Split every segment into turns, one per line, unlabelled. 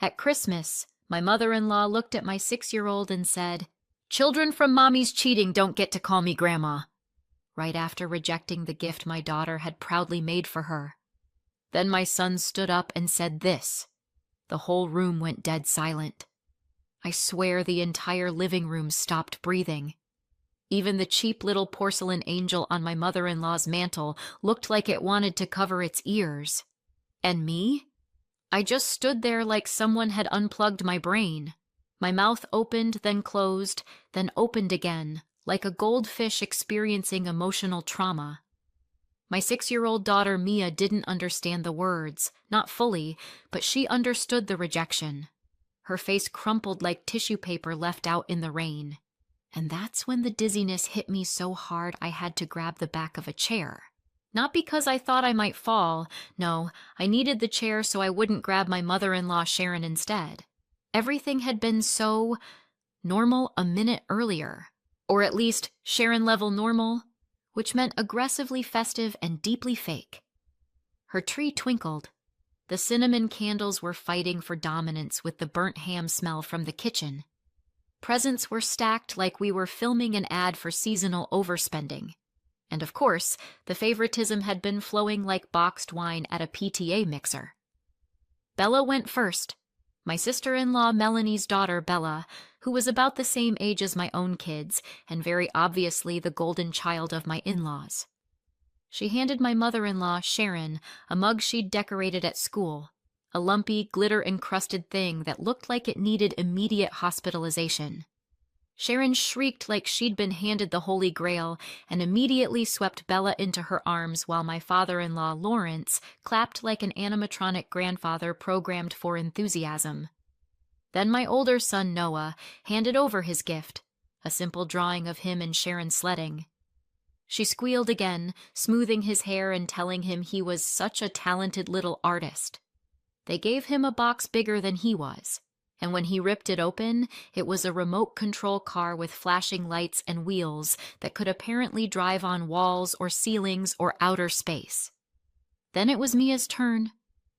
At Christmas, my mother-in-law looked at my 6-year-old and said, "Children from mommy's cheating don't get to call me Grandma," right after rejecting the gift my daughter had proudly made for her. Then my son stood up and said this. The whole room went dead silent. I swear the entire living room stopped breathing. Even the cheap little porcelain angel on my mother-in-law's mantel looked like it wanted to cover its ears. And me? I just stood there like someone had unplugged my brain. My mouth opened, then closed, then opened again, like a goldfish experiencing emotional trauma. My 6-year-old daughter Mia didn't understand the words, not fully, but she understood the rejection. Her face crumpled like tissue paper left out in the rain. And that's when the dizziness hit me so hard I had to grab the back of a chair. Not because I thought I might fall. No, I needed the chair so I wouldn't grab my mother-in-law Sharon instead. Everything had been so normal a minute earlier. Or at least Sharon-level normal, which meant aggressively festive and deeply fake. Her tree twinkled. The cinnamon candles were fighting for dominance with the burnt ham smell from the kitchen. Presents were stacked like we were filming an ad for seasonal overspending. And of course, the favoritism had been flowing like boxed wine at a PTA mixer. Bella went first. My sister-in-law Melanie's daughter Bella, who was about the same age as my own kids, and very obviously the golden child of my in-laws. She handed my mother-in-law, Sharon, a mug she'd decorated at school, a lumpy, glitter-encrusted thing that looked like it needed immediate hospitalization. Sharon shrieked like she'd been handed the Holy Grail and immediately swept Bella into her arms while my father-in-law, Lawrence, clapped like an animatronic grandfather programmed for enthusiasm. Then my older son, Noah, handed over his gift, a simple drawing of him and Sharon sledding. She squealed again, smoothing his hair and telling him he was such a talented little artist. They gave him a box bigger than he was, and when he ripped it open, it was a remote control car with flashing lights and wheels that could apparently drive on walls or ceilings or outer space. Then it was Mia's turn.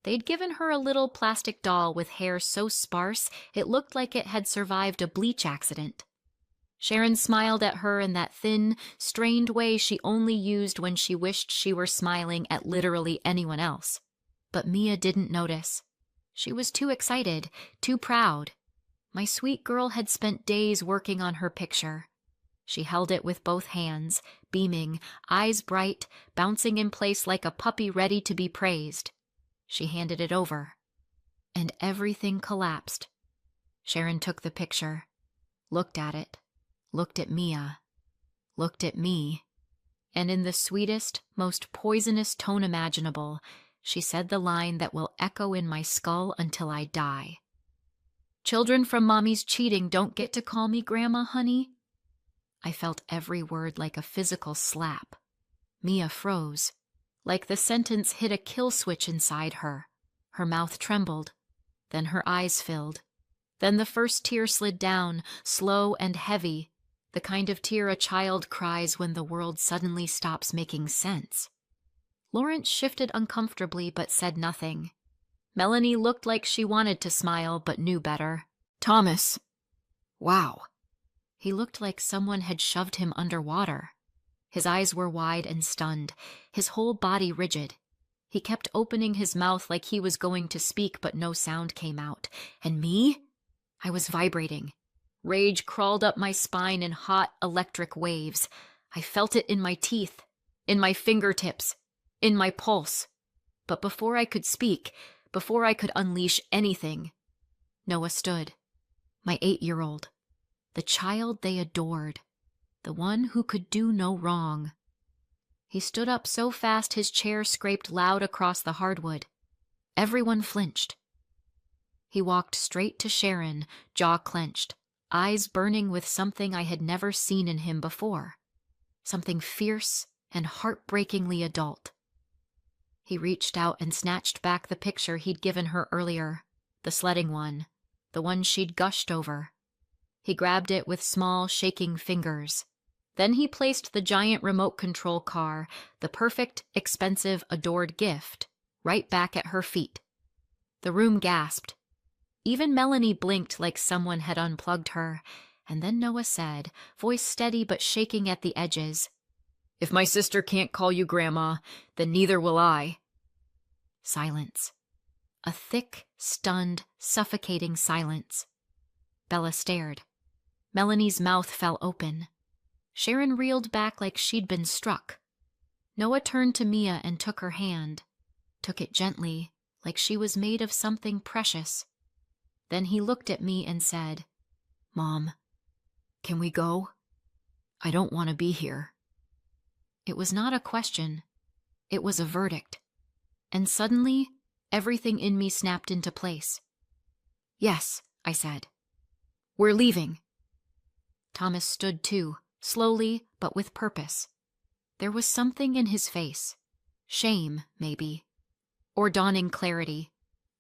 They'd given her a little plastic doll with hair so sparse it looked like it had survived a bleach accident. Sharon smiled at her in that thin, strained way she only used when she wished she were smiling at literally anyone else. But Mia didn't notice. She was too excited, too proud. My sweet girl had spent days working on her picture. She held it with both hands, beaming, eyes bright, bouncing in place like a puppy ready to be praised. She handed it over. And everything collapsed. Sharon took the picture, looked at it, looked at Mia, looked at me, and in the sweetest, most poisonous tone imaginable, she said the line that will echo in my skull until I die. "Children from mommy's cheating don't get to call me Grandma, honey." I felt every word like a physical slap. Mia froze, like the sentence hit a kill switch inside her. Her mouth trembled, then her eyes filled. Then the first tear slid down, slow and heavy, the kind of tear a child cries when the world suddenly stops making sense. Lawrence shifted uncomfortably but said nothing. Melanie looked like she wanted to smile but knew better. "Thomas. Wow." He looked like someone had shoved him underwater. His eyes were wide and stunned, his whole body rigid. He kept opening his mouth like he was going to speak, but no sound came out. And me? I was vibrating. Rage crawled up my spine in hot, electric waves. I felt it in my teeth, in my fingertips, in my pulse. But before I could speak, before I could unleash anything, Noah stood. My 8-year-old. The child they adored. The one who could do no wrong. He stood up so fast his chair scraped loud across the hardwood. Everyone flinched. He walked straight to Sharon, jaw clenched, eyes burning with something I had never seen in him before. Something fierce and heartbreakingly adult. He reached out and snatched back the picture he'd given her earlier, the sledding one, the one she'd gushed over. He grabbed it with small, shaking fingers. Then he placed the giant remote control car, the perfect, expensive, adored gift, right back at her feet. The room gasped. Even Melanie blinked like someone had unplugged her, and then Noah said, voice steady but shaking at the edges, "If my sister can't call you Grandma, then neither will I." Silence. A thick, stunned, suffocating silence. Bella stared. Melanie's mouth fell open. Sharon reeled back like she'd been struck. Noah turned to Mia and took her hand, took it gently, like she was made of something precious. Then he looked at me and said, "Mom, can we go? I don't want to be here." It was not a question. It was a verdict. And suddenly, everything in me snapped into place. "Yes," I said. "We're leaving." Thomas stood too, slowly but with purpose. There was something in his face. Shame, maybe. Or dawning clarity.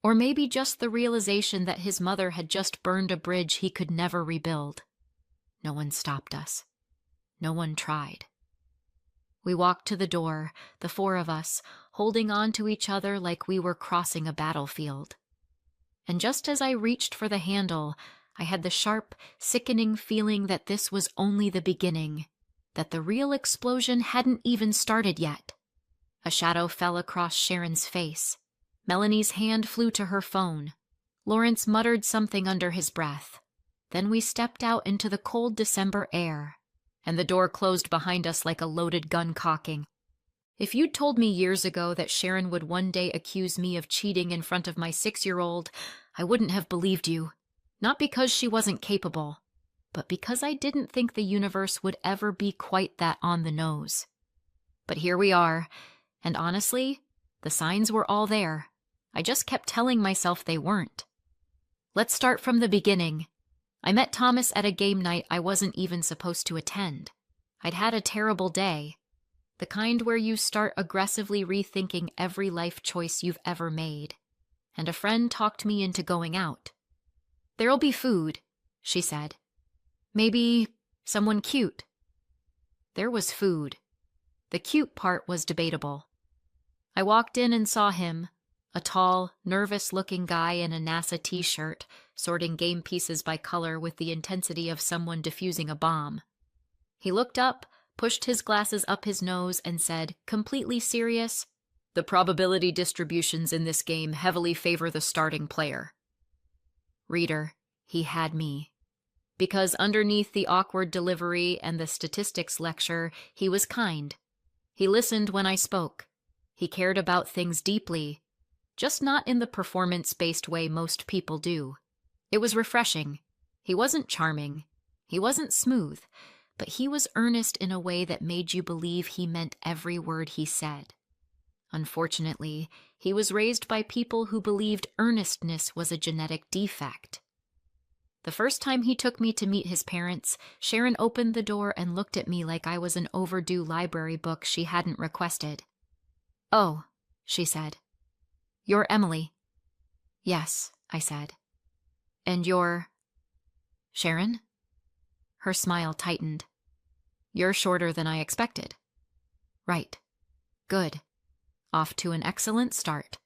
Or maybe just the realization that his mother had just burned a bridge he could never rebuild. No one stopped us. No one tried. We walked to the door, the four of us, holding on to each other like we were crossing a battlefield. And just as I reached for the handle, I had the sharp, sickening feeling that this was only the beginning, that the real explosion hadn't even started yet. A shadow fell across Sharon's face. Melanie's hand flew to her phone. Lawrence muttered something under his breath. Then we stepped out into the cold December air, and the door closed behind us like a loaded gun cocking. If you'd told me years ago that Sharon would one day accuse me of cheating in front of my 6-year-old, I wouldn't have believed you. Not because she wasn't capable, but because I didn't think the universe would ever be quite that on the nose. But here we are, and honestly, the signs were all there. I just kept telling myself they weren't. Let's start from the beginning. I met Thomas at a game night I wasn't even supposed to attend. I'd had a terrible day. The kind where you start aggressively rethinking every life choice you've ever made. And a friend talked me into going out. "There'll be food," she said. "Maybe someone cute." There was food. The cute part was debatable. I walked in and saw him, a tall, nervous-looking guy in a NASA t-shirt, sorting game pieces by color with the intensity of someone defusing a bomb. He looked up, pushed his glasses up his nose, and said, completely serious, "The probability distributions in this game heavily favor the starting player." Reader, he had me. Because underneath the awkward delivery and the statistics lecture, he was kind. He listened when I spoke. He cared about things deeply, just not in the performance-based way most people do. It was refreshing. He wasn't charming. He wasn't smooth, but he was earnest in a way that made you believe he meant every word he said. Unfortunately, he was raised by people who believed earnestness was a genetic defect. The first time he took me to meet his parents, Sharon opened the door and looked at me like I was an overdue library book she hadn't requested. "Oh," she said. "You're Emily." "Yes," I said. "And you're—" "Sharon?" Her smile tightened. "You're shorter than I expected." "Right. Good. Off to an excellent start."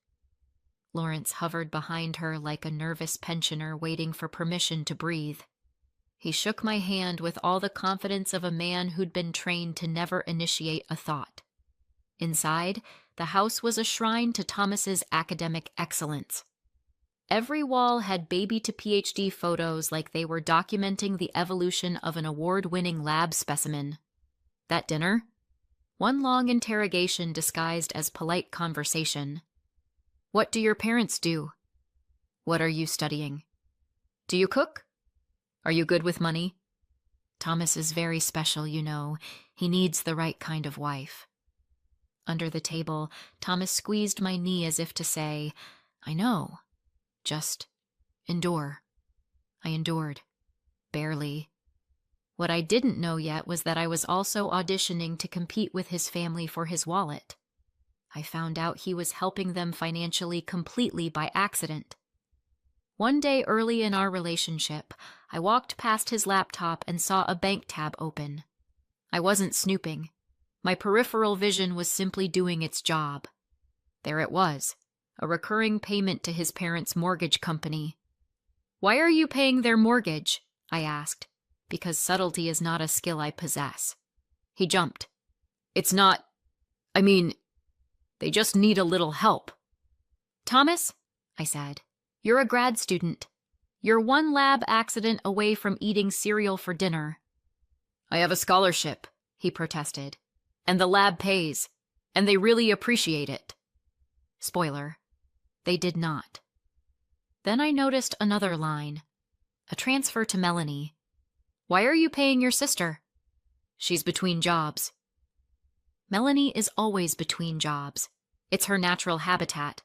Lawrence hovered behind her like a nervous pensioner waiting for permission to breathe. He shook my hand with all the confidence of a man who'd been trained to never initiate a thought. Inside, the house was a shrine to Thomas's academic excellence. Every wall had baby-to-PhD photos like they were documenting the evolution of an award-winning lab specimen. That dinner? One long interrogation disguised as polite conversation. "What do your parents do?" "What are you studying?" "Do you cook?" "Are you good with money?" "Thomas is very special, you know. He needs the right kind of wife." Under the table, Thomas squeezed my knee as if to say, "I know. Just endure." I endured. Barely. What I didn't know yet was that I was also auditioning to compete with his family for his wallet. I found out he was helping them financially completely by accident. One day early in our relationship, I walked past his laptop and saw a bank tab open. I wasn't snooping. My peripheral vision was simply doing its job. There it was, a recurring payment to his parents' mortgage company. Why are you paying their mortgage? I asked, because subtlety is not a skill I possess. He jumped. It's not. I mean, they just need a little help. Thomas, I said, you're a grad student. You're one lab accident away from eating cereal for dinner. I have a scholarship, he protested, and the lab pays, and they really appreciate it. Spoiler, they did not. Then I noticed another line, a transfer to Melanie. Why are you paying your sister? She's between jobs. Melanie is always between jobs. It's her natural habitat.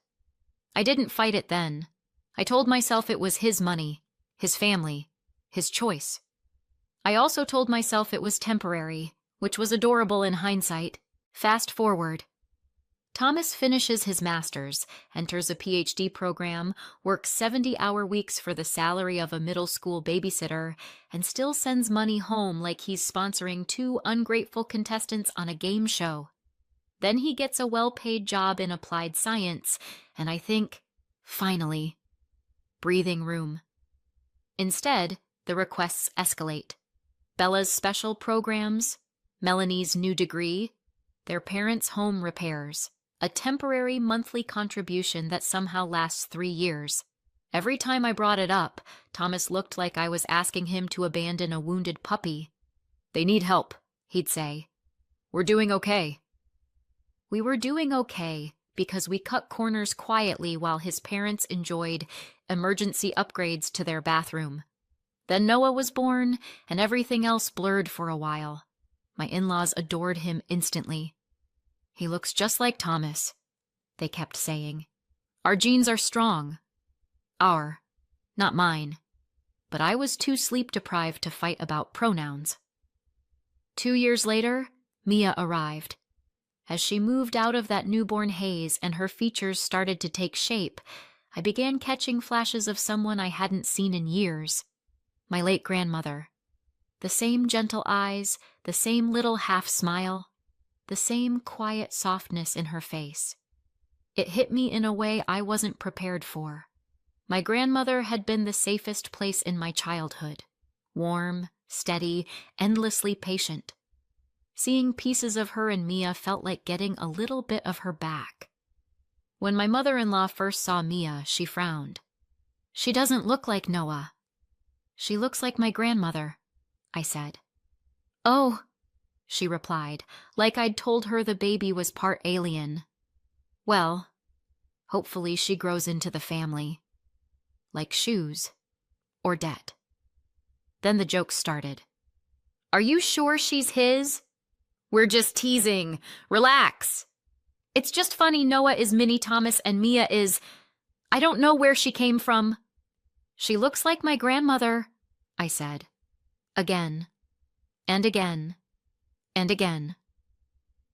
I didn't fight it then. I told myself it was his money, his family, his choice. I also told myself it was temporary, which was adorable in hindsight. Fast forward. Thomas finishes his master's, enters a PhD program, works 70-hour weeks for the salary of a middle school babysitter, and still sends money home like he's sponsoring 2 ungrateful contestants on a game show. Then he gets a well-paid job in applied science, and I think, finally, breathing room. Instead, the requests escalate. Bella's special programs, Melanie's new degree, their parents' home repairs, a temporary monthly contribution that somehow lasts 3 years. Every time I brought it up, Thomas looked like I was asking him to abandon a wounded puppy. They need help, he'd say. We're doing okay. We were doing okay because we cut corners quietly while his parents enjoyed emergency upgrades to their bathroom. Then Noah was born, and everything else blurred for a while. My in-laws adored him instantly. He looks just like Thomas, they kept saying. Our genes are strong. Our, not mine. But I was too sleep-deprived to fight about pronouns. 2 years later, Mia arrived. As she moved out of that newborn haze and her features started to take shape, I began catching flashes of someone I hadn't seen in years. My late grandmother. The same gentle eyes, the same little half-smile, the same quiet softness in her face. It hit me in a way I wasn't prepared for. My grandmother had been the safest place in my childhood. Warm, steady, endlessly patient. Seeing pieces of her in Mia felt like getting a little bit of her back. When my mother-in-law first saw Mia, she frowned. She doesn't look like Noah. She looks like my grandmother, I said. Oh, she replied, like I'd told her the baby was part alien. Well, hopefully she grows into the family. Like shoes. Or debt. Then the jokes started. Are you sure she's his? We're just teasing. Relax. It's just funny Noah is Mini Thomas and Mia is... I don't know where she came from. She looks like my grandmother, I said. Again. And again. And again.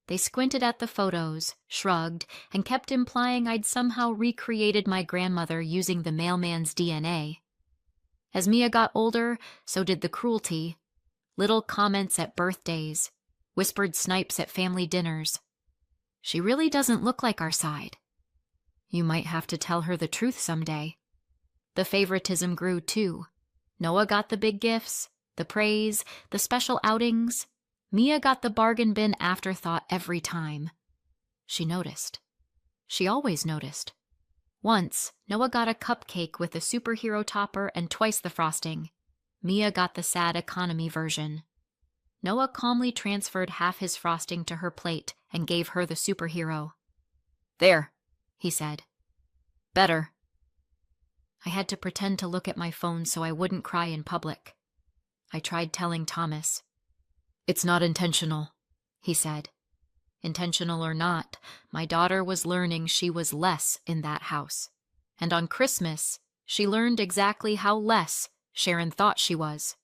They squinted at the photos, shrugged, and kept implying I'd somehow recreated my grandmother using the mailman's DNA. As Mia got older, so did the cruelty. Little comments at birthdays, whispered snipes at family dinners. She really doesn't look like our side. You might have to tell her the truth someday. The favoritism grew too. Noah got the big gifts, the praise, the special outings. Mia got the bargain bin afterthought every time. She noticed. She always noticed. Once, Noah got a cupcake with a superhero topper and twice the frosting. Mia got the sad economy version. Noah calmly transferred half his frosting to her plate and gave her the superhero. There, he said. Better. I had to pretend to look at my phone so I wouldn't cry in public. I tried telling Thomas. It's not intentional, he said. Intentional or not, my daughter was learning she was less in that house. And on Christmas, she learned exactly how less Sharon thought she was.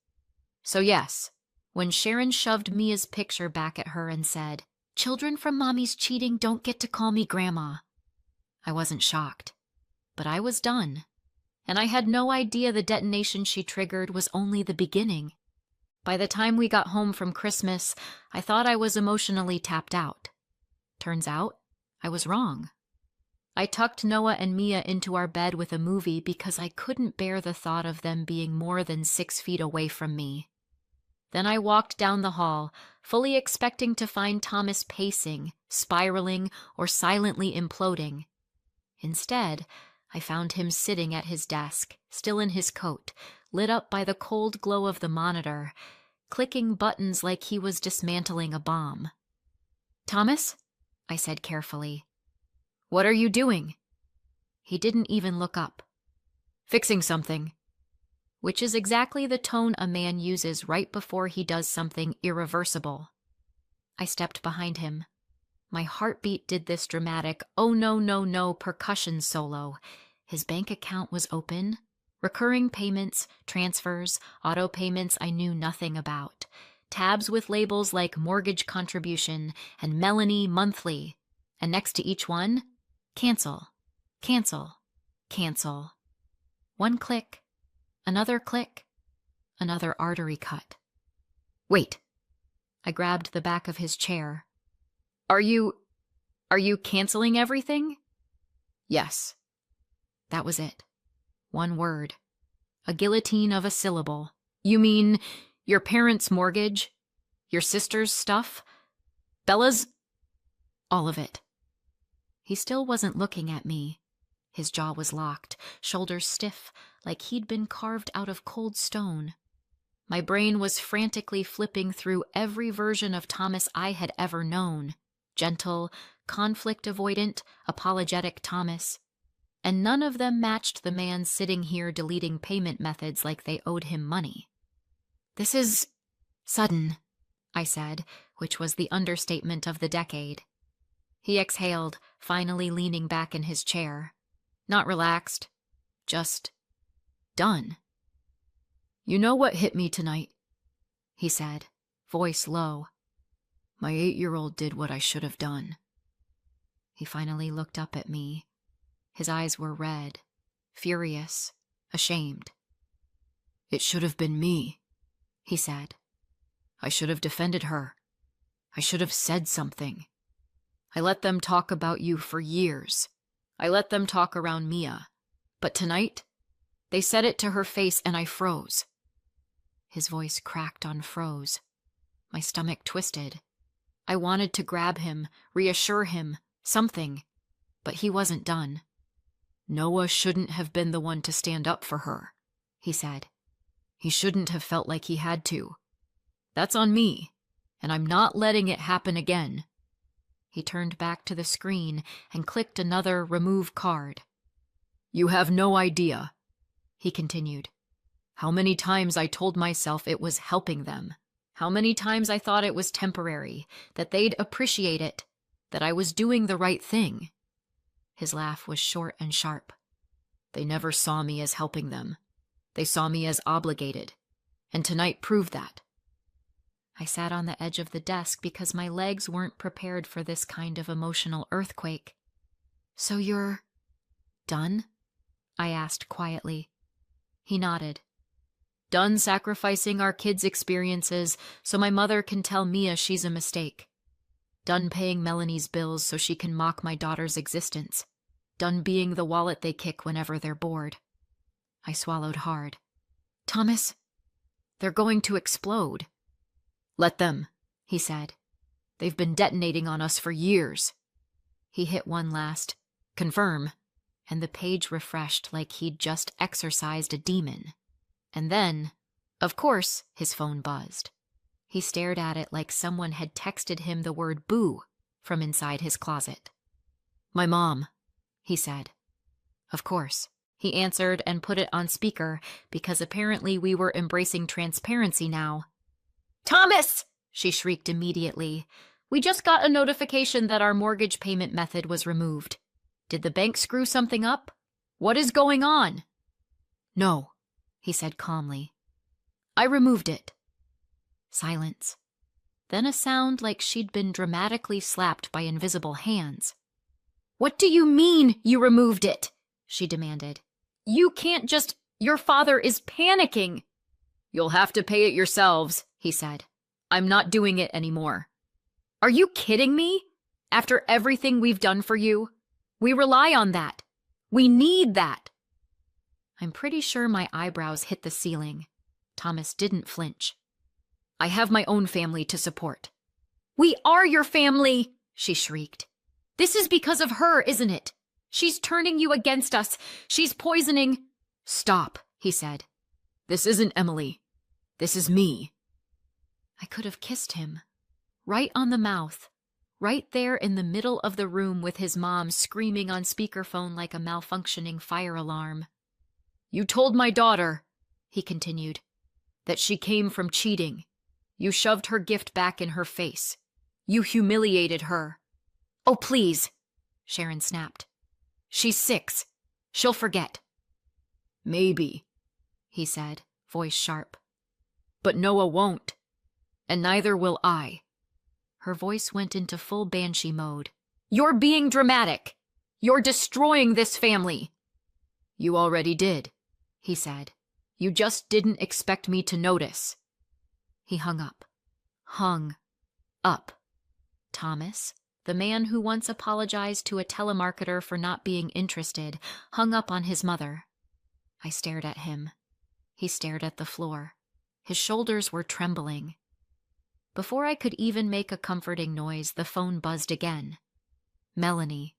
So yes, when Sharon shoved Mia's picture back at her and said, "Children from mommy's cheating don't get to call me grandma," I wasn't shocked. But I was done. And I had no idea the detonation she triggered was only the beginning. By the time we got home from Christmas, I thought I was emotionally tapped out. Turns out, I was wrong. I tucked Noah and Mia into our bed with a movie because I couldn't bear the thought of them being more than 6 feet away from me. Then I walked down the hall, fully expecting to find Thomas pacing, spiraling, or silently imploding. Instead, I found him sitting at his desk, still in his coat, lit up by the cold glow of the monitor, clicking buttons like he was dismantling a bomb. "Thomas?" I said carefully. "What are you doing?" He didn't even look up. "Fixing something." Which is exactly the tone a man uses right before he does something irreversible. I stepped behind him. My heartbeat did this dramatic, oh no, no, no percussion solo. His bank account was open. Recurring payments, transfers, auto payments I knew nothing about. Tabs with labels like mortgage contribution and Melanie monthly. And next to each one, cancel, cancel, cancel. One click. Another click, another artery cut. "Wait." I grabbed the back of his chair. Are you canceling everything?" "Yes." That was it. One word. A guillotine of a syllable. "You mean your parents' mortgage? Your sister's stuff? Bella's?" "All of it." He still wasn't looking at me. His jaw was locked, shoulders stiff, like he'd been carved out of cold stone. My brain was frantically flipping through every version of Thomas I had ever known. Gentle, conflict-avoidant, apologetic Thomas. And none of them matched the man sitting here deleting payment methods like they owed him money. "This is sudden," I said, which was the understatement of the decade. He exhaled, finally leaning back in his chair. Not relaxed, just done. "You know what hit me tonight?" he said, voice low. "My 8-year-old did what I should have done." He finally looked up at me. His eyes were red, furious, ashamed. "It should have been me," he said. "I should have defended her. I should have said something. I let them talk about you for years. I let them talk around Mia. But tonight, they said it to her face and I froze." His voice cracked on froze. My stomach twisted. I wanted to grab him, reassure him, something, but he wasn't done. "Noah shouldn't have been the one to stand up for her," he said. "He shouldn't have felt like he had to. That's on me, and I'm not letting it happen again." He turned back to the screen and clicked another remove card. "You have no idea," he continued, "how many times I told myself it was helping them. How many times I thought it was temporary, that they'd appreciate it, that I was doing the right thing." His laugh was short and sharp. "They never saw me as helping them. They saw me as obligated. And tonight proved that." I sat on the edge of the desk because my legs weren't prepared for this kind of emotional earthquake. "So you're done?" I asked quietly. He nodded. "Done sacrificing our kids' experiences so my mother can tell Mia she's a mistake. Done paying Melanie's bills so she can mock my daughter's existence. Done being the wallet they kick whenever they're bored." I swallowed hard. "Thomas, they're going to explode." "Let them," he said. "They've been detonating on us for years." He hit one last confirm, and the page refreshed like he'd just exorcised a demon. And then, of course, his phone buzzed. He stared at it like someone had texted him the word boo from inside his closet. "My mom," he said. "Of course." He answered and put it on speaker because apparently we were embracing transparency now. "Thomas!" she shrieked immediately. "We just got a notification that our mortgage payment method was removed. Did the bank screw something up? What is going on?" "No," he said calmly. "I removed it." Silence. Then a sound like she'd been dramatically slapped by invisible hands. "What do you mean you removed it?" she demanded. "You can't just... Your father is panicking." "You'll have to pay it yourselves," he said. "I'm not doing it anymore." "Are you kidding me? After everything we've done for you? We rely on that. We need that. I'm pretty sure my eyebrows hit the ceiling. Thomas didn't flinch. I have my own family to support. We are your family, she shrieked. This is because of her, isn't it? She's turning you against us. She's poisoning. Stop, he said. This isn't Emily. This is me. I could have kissed him. Right on the mouth. Right there in the middle of the room with his mom screaming on speakerphone like a malfunctioning fire alarm. You told my daughter, he continued, that she came from cheating. You shoved her gift back in her face. You humiliated her. Oh, please, Sharon snapped. She's 6. She'll forget. Maybe, he said, voice sharp. But Noah won't, and neither will I. Her voice went into full banshee mode. You're being dramatic. You're destroying this family. You already did, he said. You just didn't expect me to notice. He hung up. Hung up. Thomas, the man who once apologized to a telemarketer for not being interested, hung up on his mother. I stared at him. He stared at the floor. His shoulders were trembling. Before I could even make a comforting noise, the phone buzzed again. Melanie.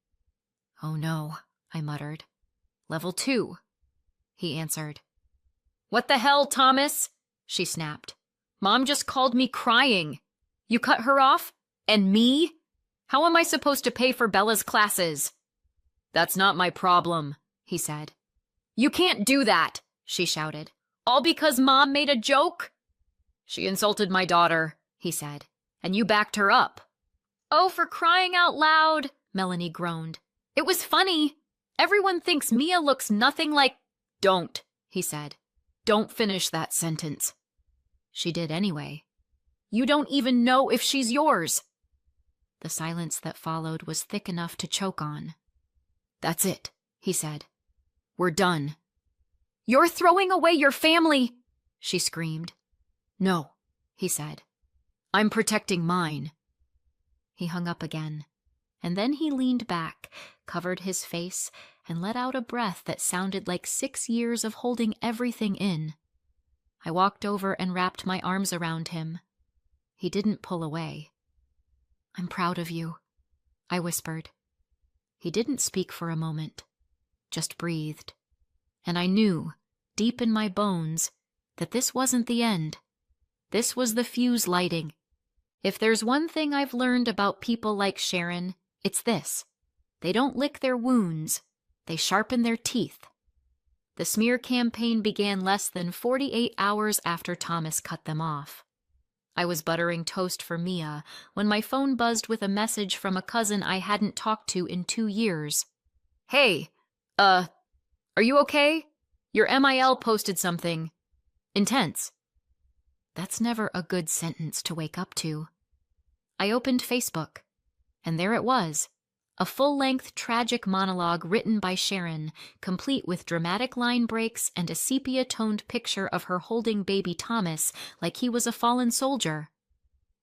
Oh no, I muttered. Level 2. He answered. What the hell, Thomas? She snapped. Mom just called me crying. You cut her off? And me? How am I supposed to pay for Bella's classes? That's not my problem, he said. You can't do that, she shouted. All because Mom made a joke? She insulted my daughter, he said, and you backed her up. Oh, for crying out loud, Melanie groaned. It was funny. Everyone thinks Mia looks nothing like... Don't, he said. Don't finish that sentence. She did anyway. You don't even know if she's yours. The silence that followed was thick enough to choke on. That's it, he said. We're done. You're throwing away your family, she screamed. No, he said. I'm protecting mine. He hung up again, and then he leaned back, covered his face, and let out a breath that sounded like 6 years of holding everything in. I walked over and wrapped my arms around him. He didn't pull away. I'm proud of you, I whispered. He didn't speak for a moment, just breathed. And I knew, deep in my bones, that this wasn't the end. This was the fuse lighting. If there's one thing I've learned about people like Sharon, it's this. They don't lick their wounds. They sharpen their teeth. The smear campaign began less than 48 hours after Thomas cut them off. I was buttering toast for Mia when my phone buzzed with a message from a cousin I hadn't talked to in 2 years. Hey, are you okay? Your MIL posted something. Intense. That's never a good sentence to wake up to. I opened Facebook, and there it was. A full-length tragic monologue written by Sharon, complete with dramatic line breaks and a sepia-toned picture of her holding baby Thomas like he was a fallen soldier.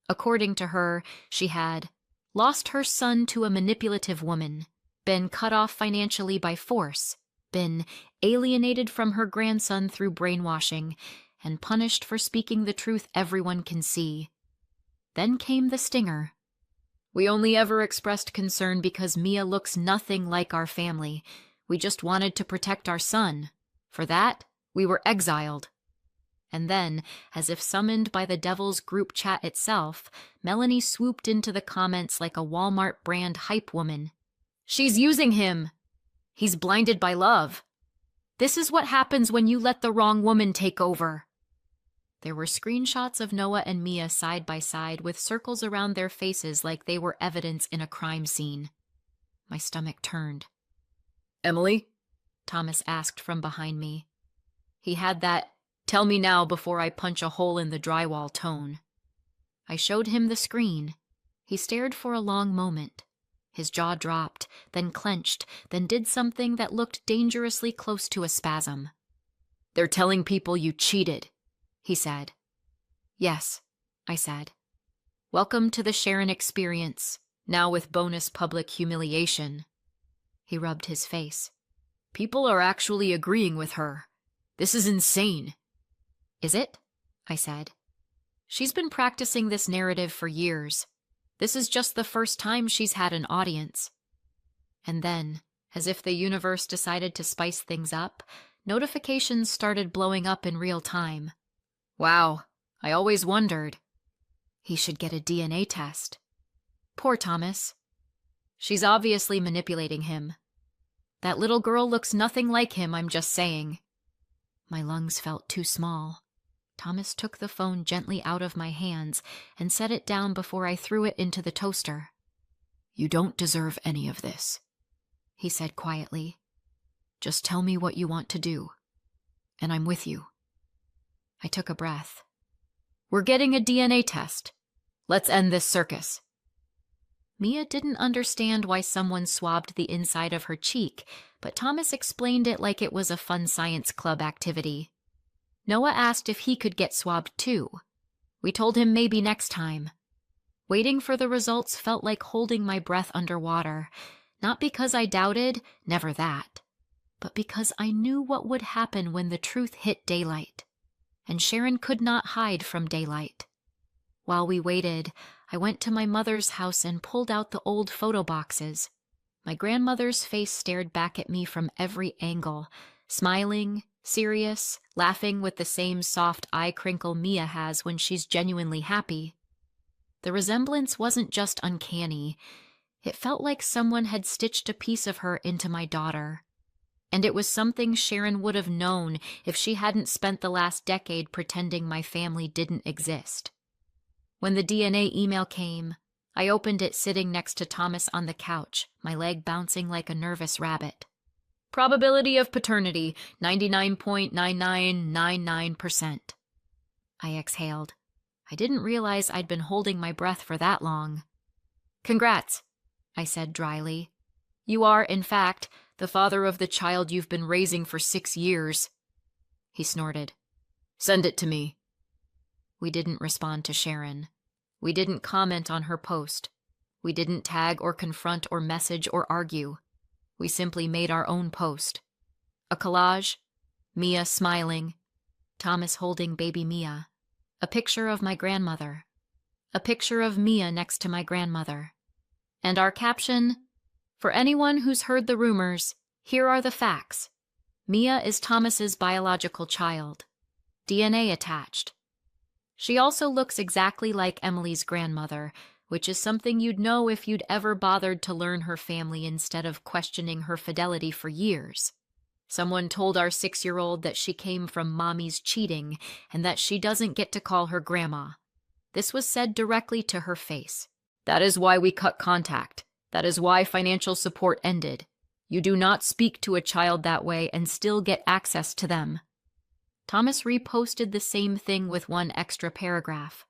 According to her, she had lost her son to a manipulative woman, been cut off financially by force, been alienated from her grandson through brainwashing, and punished for speaking the truth everyone can see. Then came the stinger. We only ever expressed concern because Mia looks nothing like our family. We just wanted to protect our son. For that, we were exiled. And then, as if summoned by the devil's group chat itself, Melanie swooped into the comments like a Walmart brand hype woman. She's using him. He's blinded by love. This is what happens when you let the wrong woman take over. There were screenshots of Noah and Mia side by side with circles around their faces like they were evidence in a crime scene. My stomach turned. Emily? Thomas asked from behind me. He had that, tell me now before I punch a hole in the drywall tone. I showed him the screen. He stared for a long moment. His jaw dropped, then clenched, then did something that looked dangerously close to a spasm. They're telling people you cheated, he said. Yes, I said. Welcome to the Sharon experience, now with bonus public humiliation. He rubbed his face. People are actually agreeing with her. This is insane. Is it? I said. She's been practicing this narrative for years. This is just the first time she's had an audience. And then, as if the universe decided to spice things up, notifications started blowing up in real time. Wow, I always wondered. He should get a DNA test. Poor Thomas. She's obviously manipulating him. That little girl looks nothing like him, I'm just saying. My lungs felt too small. Thomas took the phone gently out of my hands and set it down before I threw it into the toaster. You don't deserve any of this, he said quietly. Just tell me what you want to do, and I'm with you. I took a breath. We're getting a DNA test. Let's end this circus. Mia didn't understand why someone swabbed the inside of her cheek, but Thomas explained it like it was a fun science club activity. Noah asked if he could get swabbed too. We told him maybe next time. Waiting for the results felt like holding my breath underwater, not because I doubted, never that, but because I knew what would happen when the truth hit daylight. And Sharon could not hide from daylight. While we waited, I went to my mother's house and pulled out the old photo boxes. My grandmother's face stared back at me from every angle, smiling, serious, laughing with the same soft eye crinkle Mia has when she's genuinely happy. The resemblance wasn't just uncanny. It felt like someone had stitched a piece of her into my daughter. And it was something Sharon would have known if she hadn't spent the last decade pretending my family didn't exist. When the DNA email came, I opened it sitting next to Thomas on the couch, my leg bouncing like a nervous rabbit. Probability of paternity, 99.9999%. I exhaled. I didn't realize I'd been holding my breath for that long. Congrats, I said dryly. You are, in fact, the father of the child you've been raising for 6 years. He snorted. Send it to me. We didn't respond to Sharon. We didn't comment on her post. We didn't tag or confront or message or argue. We simply made our own post. A collage, Mia smiling, Thomas holding baby Mia, a picture of my grandmother, a picture of Mia next to my grandmother, and our caption, for anyone who's heard the rumors, here are the facts. Mia is Thomas's biological child. DNA attached. She also looks exactly like Emily's grandmother, which is something you'd know if you'd ever bothered to learn her family instead of questioning her fidelity for years. Someone told our 6-year-old that she came from mommy's cheating and that she doesn't get to call her grandma. This was said directly to her face. That is why we cut contact. That is why financial support ended. You do not speak to a child that way and still get access to them. Thomas reposted the same thing with one extra paragraph.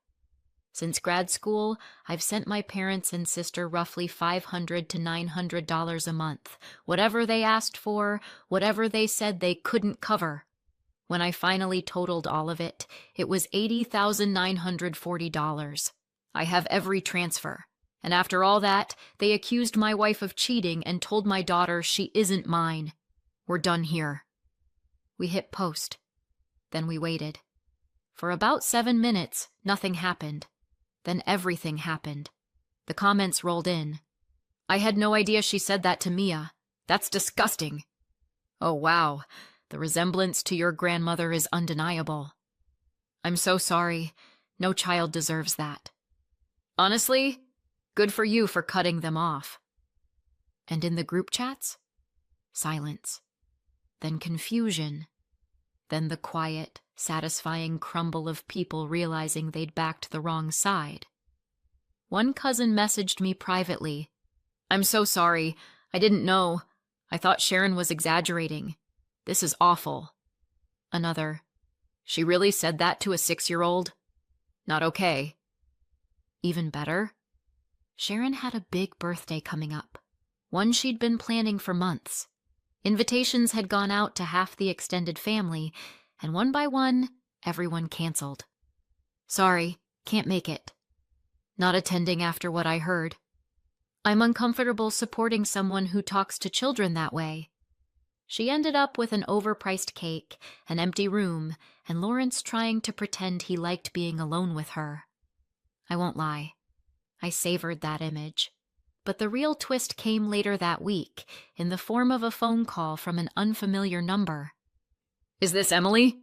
Since grad school, I've sent my parents and sister roughly $500 to $900 a month, whatever they asked for, whatever they said they couldn't cover. When I finally totaled all of it, it was $80,940. I have every transfer. And after all that, they accused my wife of cheating and told my daughter she isn't mine. We're done here. We hit post. Then we waited. For about 7 minutes, nothing happened. Then everything happened. The comments rolled in. I had no idea she said that to Mia. That's disgusting. Oh, wow. The resemblance to your grandmother is undeniable. I'm so sorry. No child deserves that. Honestly, good for you for cutting them off. And in the group chats? Silence. Then confusion. Then the quiet, satisfying crumble of people realizing they'd backed the wrong side. One cousin messaged me privately. I'm so sorry. I didn't know. I thought Sharon was exaggerating. This is awful. Another. She really said that to a 6-year-old? Not okay. Even better? Sharon had a big birthday coming up. One she'd been planning for months. Invitations had gone out to half the extended family, and one by one, everyone canceled. Sorry, can't make it. Not attending after what I heard. I'm uncomfortable supporting someone who talks to children that way. She ended up with an overpriced cake, an empty room, and Lawrence trying to pretend he liked being alone with her. I won't lie. I savored that image. But the real twist came later that week, in the form of a phone call from an unfamiliar number. "Is this Emily?"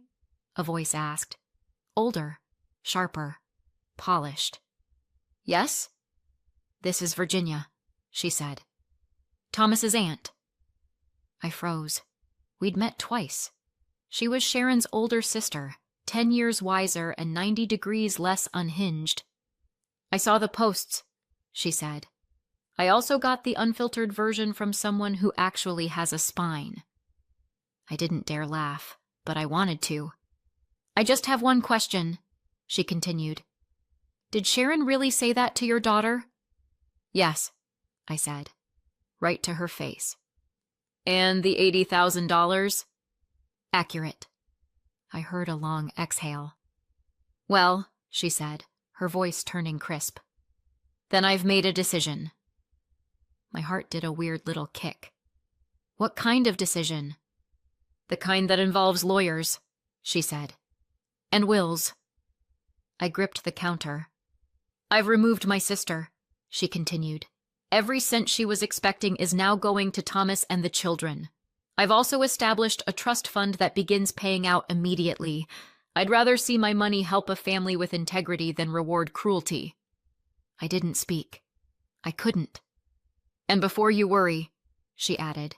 a voice asked. Older, sharper, polished. "Yes?" "This is Virginia," she said. "Thomas's aunt." I froze. We'd met twice. She was Sharon's older sister, 10 years wiser and 90 degrees less unhinged. "I saw the posts," she said. "I also got the unfiltered version from someone who actually has a spine." I didn't dare laugh, but I wanted to. "I just have one question," she continued. "Did Sharon really say that to your daughter?" "Yes," I said, right to her face. "And the $80,000? "Accurate." I heard a long exhale. "Well," she said, her voice turning crisp, "then I've made a decision." My heart did a weird little kick. "What kind of decision?" "The kind that involves lawyers," she said. "And wills." I gripped the counter. "I've removed my sister," she continued. "Every cent she was expecting is now going to Thomas and the children. I've also established a trust fund that begins paying out immediately. I'd rather see my money help a family with integrity than reward cruelty." I didn't speak. I couldn't. "And before you worry," she added,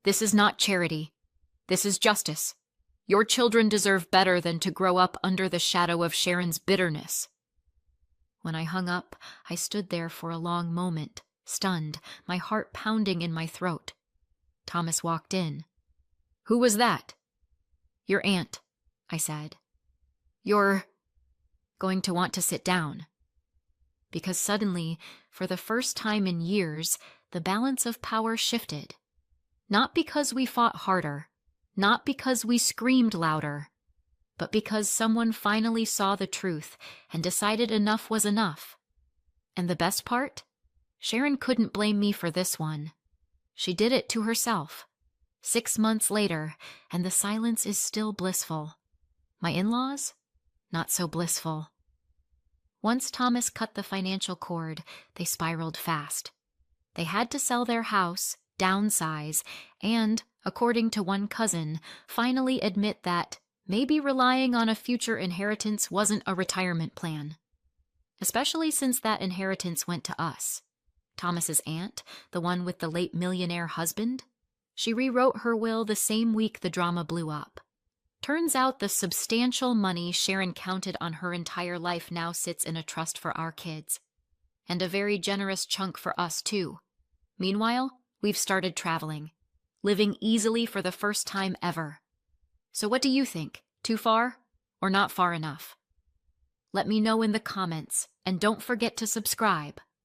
"this is not charity. This is justice. Your children deserve better than to grow up under the shadow of Sharon's bitterness." When I hung up, I stood there for a long moment, stunned, my heart pounding in my throat. Thomas walked in. "Who was that?" "Your aunt," I said. "You're going to want to sit down." Because suddenly, for the first time in years, the balance of power shifted. Not because we fought harder, not because we screamed louder, but because someone finally saw the truth and decided enough was enough. And the best part? Sharon couldn't blame me for this one. She did it to herself. 6 months later, and the silence is still blissful. My in-laws? Not so blissful. Once Thomas cut the financial cord, they spiraled fast. They had to sell their house, downsize, and, according to one cousin, finally admit that maybe relying on a future inheritance wasn't a retirement plan. Especially since that inheritance went to us. Thomas's aunt, the one with the late millionaire husband, she rewrote her will the same week the drama blew up. Turns out the substantial money Sharon counted on her entire life now sits in a trust for our kids. And a very generous chunk for us, too. Meanwhile, we've started traveling, living easily for the first time ever. So what do you think? Too far or not far enough? Let me know in the comments, and don't forget to subscribe.